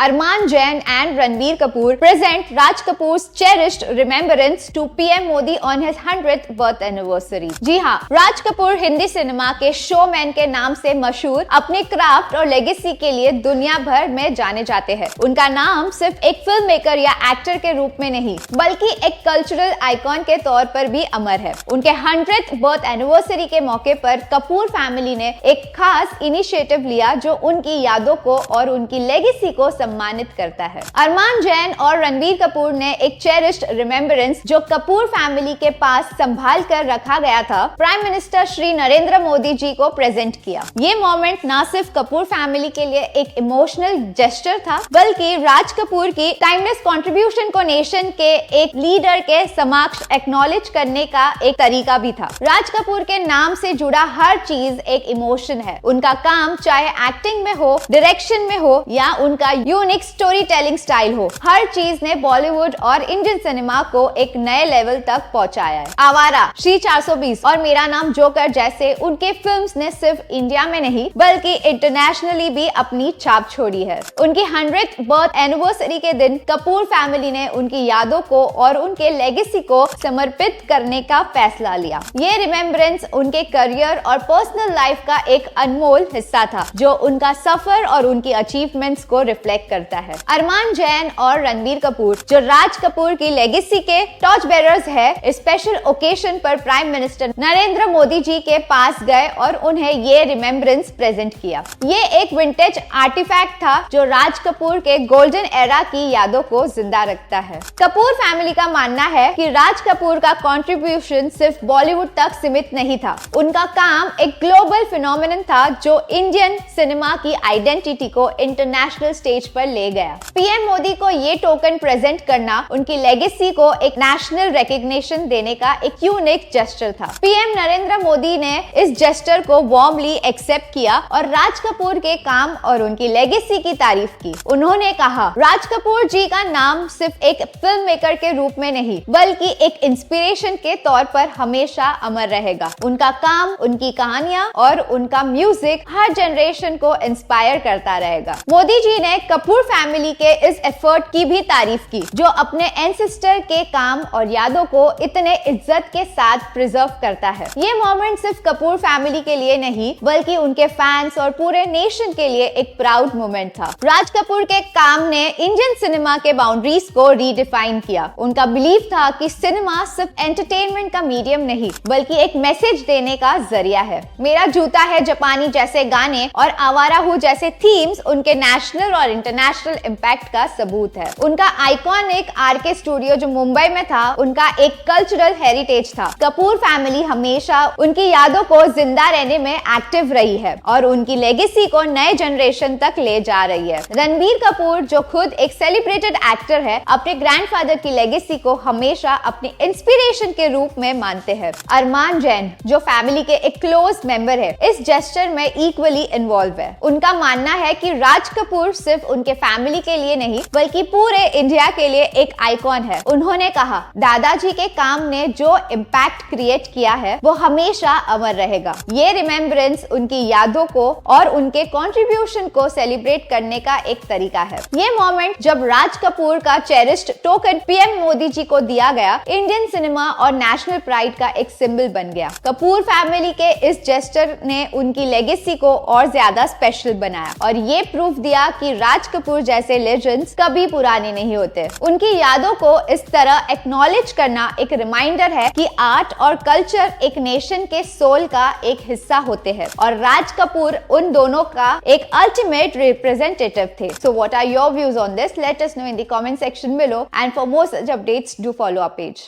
Arman Jain and Ranbir Kapoor present Raj Kapoor's cherished remembrance to PM Modi on his 100th birth anniversary. जी हाँ, Raj Kapoor Hindi cinema के showman के नाम से मशहूर अपने क्राफ्ट और लेगेसी के लिए दुनिया भर में जाने जाते हैं। उनका नाम सिर्फ एक फिल्म मेकर या एक्टर के रूप में नहीं, बल्कि एक कल्चरल आइकॉन के तौर पर भी अमर है। उनके 100th बर्थ एनिवर्सरी के मौके पर कपूर फैमिली ने एक खास इनिशिएटिव लिया जो उनकी यादों को और उनकी लेगेसी को सम्मानित करता है। अरमान जैन और रणबीर कपूर ने एक चेरिश्ड रिमेम्बरेंस जो कपूर फैमिली के पास संभाल कर रखा गया था, प्राइम मिनिस्टर श्री नरेंद्र मोदी जी को प्रेजेंट किया। ये मोमेंट न सिर्फ कपूर फैमिली के लिए एक इमोशनल जेस्चर था, बल्कि राज कपूर की टाइमलेस कंट्रीब्यूशन को नेशन के एक लीडर के समक्ष एक्नॉलेज करने का एक तरीका भी था। राज कपूर के नाम से जुड़ा हर चीज एक इमोशन है। उनका काम चाहे एक्टिंग में हो, डायरेक्शन में हो या उनका यूनिक स्टोरी टेलिंग स्टाइल हो, हर चीज ने बॉलीवुड और इंडियन सिनेमा को एक नए लेवल तक पहुंचाया है। आवारा, श्री 420 और मेरा नाम जोकर जैसे उनके फिल्म्स ने सिर्फ इंडिया में नहीं बल्कि इंटरनेशनली भी अपनी छाप छोड़ी है। उनकी 100th बर्थ एनिवर्सरी के दिन कपूर फैमिली ने उनकी यादों को और उनके लेगेसी को समर्पित करने का फैसला लिया। ये रिमेम्बरेंस उनके करियर और पर्सनल लाइफ का एक अनमोल हिस्सा था जो उनका सफर और उनकी अचीवमेंट्स को रिफ्लेक्ट करता है। अरमान जैन और रणबीर कपूर जो राज कपूर की लेगेसी के टॉर्च बेरर्स है, स्पेशल ओकेशन पर प्राइम मिनिस्टर नरेंद्र मोदी जी के पास गए और उन्हें ये रिमेम्बरेंस प्रेजेंट किया। ये एक विंटेज आर्टिफैक्ट था जो राज कपूर के गोल्डन एरा की यादों को जिंदा रखता है। कपूर फैमिली का मानना है कि राज कपूर का कंट्रीब्यूशन सिर्फ बॉलीवुड तक सीमित नहीं था। उनका काम एक ग्लोबल फिनोमिनन था जो इंडियन सिनेमा की आइडेंटिटी को इंटरनेशनल स्टेज पर ले गया। पीएम मोदी को ये टोकन प्रेजेंट करना उनकी लेगेसी को एक नेशनल रिकॉग्निशन देने का एक यूनिक जेस्चर था। पीएम नरेंद्र मोदी ने इस जेस्चर को वार्मली एक्सेप्ट किया और राज कपूर के काम और उनकी लेगेसी की तारीफ की। उन्होंने कहा, राज कपूर जी का नाम सिर्फ एक फिल्म मेकर के रूप में नहीं बल्कि एक इंस्पिरेशन के तौर पर हमेशा अमर रहेगा। उनका काम, उनकी कहानियां और उनका म्यूजिक हर जनरेशन को इंस्पायर करता रहेगा। मोदी जी ने कपूर फैमिली के इस एफर्ट की भी तारीफ की जो अपने एंसेस्टर के काम और यादों को इतने इज्जत के साथ प्रिजर्व करता है। ये मोमेंट सिर्फ कपूर फैमिली के लिए नहीं बल्कि उनके फैंस और पूरे नेशन के लिए एक प्राउड मोमेंट था। राज कपूर के काम ने इंडियन सिनेमा के बाउंड्रीज को रीडिफाइन किया। उनका बिलीफ था कि सिनेमा सिर्फ एंटरटेनमेंट का मीडियम नहीं बल्कि एक मैसेज देने का जरिया है। मेरा जूता है जापानी जैसे गाने और आवारा हूँ जैसे थीम्स उनके नेशनल और इंटरनेशनल इम्पैक्ट का सबूत है। उनका आइकॉनिक आरके स्टूडियो जो मुंबई में था, उनका एक कल्चरल हेरिटेज था। कपूर फैमिली हमेशा उनकी यादों को जिंदा रहने में एक्टिव रही है और उनकी लेगेसी को नए जनरेशन तक ले जा रही है। रणबीर कपूर जो खुद एक सेलिब्रेटेड एक्टर है, अपने ग्रैंडफादर की लेगेसी को हमेशा अपनी इंस्पिरेशन के रूप में मानते हैं। अरमान जैन जो फैमिली के एक क्लोज मेंबर है, इस जेस्चर में इक्वली इन्वॉल्व है। उनका मानना है कि राज कपूर सिर्फ उनके फैमिली के लिए नहीं बल्कि पूरे इंडिया के लिए एक आइकॉन है। उन्होंने कहा, दादाजी के काम ने जो इम्पैक्ट क्रिएट किया है वो हमेशा अमर रहेगा। ये रिमेम्बरेंस उनकी यादों को और उनके कंट्रीब्यूशन को सेलिब्रेट करने का एक तरीका है। ये मोमेंट जब राज कपूर का cherished token PM Modi ji को दिया गया, इंडियन सिनेमा और नेशनल प्राइड का एक सिंबल बन गया। कपूर फैमिली के इस जेस्चर ने उनकी लेगेसी को और ज्यादा स्पेशल बनाया और ये प्रूफ दिया कि राज कपूर जैसे लेजेंड्स कभी पुराने नहीं होते। उनकी यादों को इस तरह एक्नॉलेज करना एक रिमाइंडर है कि आर्ट और कल्चर एक नेशन के सोल का एक हिस्सा होते हैं और राज कपूर उन दोनों का एक अल्टीमेट रिप्रेजेंटेटिव थे। So what are your views on this? Let us know in the comment section below and for more such updates do follow our page.